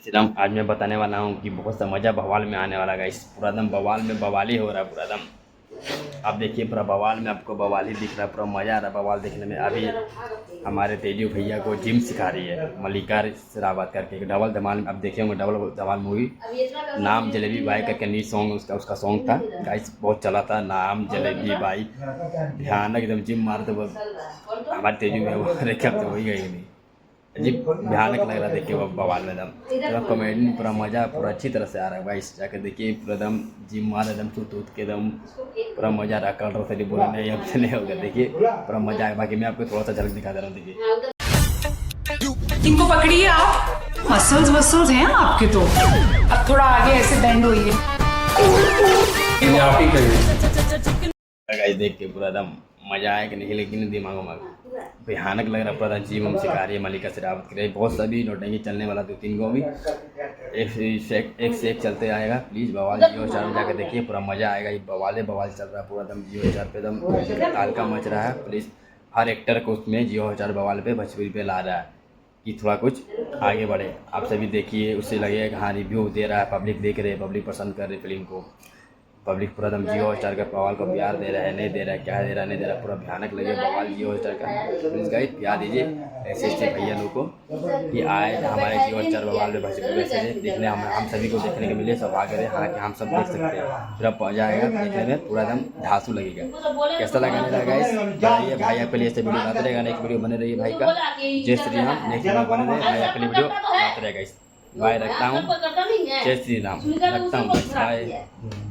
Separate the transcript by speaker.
Speaker 1: श्रीराम। आज मैं बताने वाला हूँ कि बहुत सा मज़ा बवाल में आने वाला गाइस। पूरा दम बवाल में बवाल ही हो रहा है पूरा दम। आप देखिए पूरा बवाल में आपको बवाल ही दिख रहा है, पूरा मज़ा आ रहा है बवाल देखने में। अभी हमारे तेजू भैया को जिम सिखा रही है मल्लिका शेरावत करके। डबल धमाल में आप देखे होंगे, डबल धमाल मूवी। नाम जलेबी बाई करके न्यू सॉन्ग उसका सॉन्ग था गाइस, बहुत चला था। नाम जलेबी बाई भयानक एकदम जिम मारते हमारे तेजू में वो रेखा तो वही गई नहीं। अजीब भयानक लग रहा देख के वो बवाल में दम पूरा कॉमेडी, पूरा मज़ा पूरा अच्छी तरह से आ रहा है भाई। जाकर देखिए पूरा दम जिम मार एकदम टूट के दम पूरा मज़ा आ रहा है। कल रोज से बोला नहीं अब से नहीं होगा, देखिए पूरा मज़ा आएगा। बाकी मैं आपको थोड़ा सा झलक दिखा दे रहा हूँ, देखिए
Speaker 2: इनको पकड़िए आप, मसल्स वसल्स हैं आपके तो। अब थोड़ा आगे ऐसे बेंड होइए।
Speaker 1: गाइस देख के पूरा दम मज़ा आया कि नहीं, लेकिन दिमागों में भयानक लग रहा पूरा जिम हम सिखा रही है मल्लिका शेरावत की। बहुत सभी नोटेंगे चलने वाला 2-3 गो भी एक से एक चलते आएगा। प्लीज़ बवाल जियो स्टार में जाकर देखिए, पूरा मज़ा आएगा। ये बवाल चल रहा है पूरा दम जियो स्टार पे, दम तालका मच रहा है। प्लीज़ हर एक्टर को उसमें जियो स्टार बवाल पे भोजपुरी पे ला रहा है कि थोड़ा कुछ आगे बढ़े। आप सभी देखिए, उससे लगेगा कि हाँ रिव्यू दे रहा है, पब्लिक देख रहे हैं, पब्लिक पसंद कर रही है फिल्म को। पब्लिक पूरा दम जियो स्टार का बवाल को प्यार दे रहा है, नहीं दे रहा है, क्या दे रहा है नहीं दे रहा, पूरा भयानक लगे बवाल जियो स्टार का। प्लीज़ गाइस प्यार दीजिए ऐसे ऐसे भैया लोग को कि आए हमारे जियो स्टार बवाल में भोजपुरी से देखने हम सभी को देखने को मिले, सब आगे रहे। हालांकि हम सब देख सकते हैं, पूरा मजा आएगा देखने में, पूरा दम धांसू लगेगा। कैसा लगा मेरा गाइस बताइए। भाई आपके लिए ऐसे वीडियो लाते रहेगा, नेक्स्ट वीडियो बने रहिए भाई का। जय श्री राम। नेक्स्ट वीडियो बने रहे भाई आपके लिए वीडियो लाते रहेगा। बाय, रखता हूँ। जय श्री राम, रखता हूँ, बाय।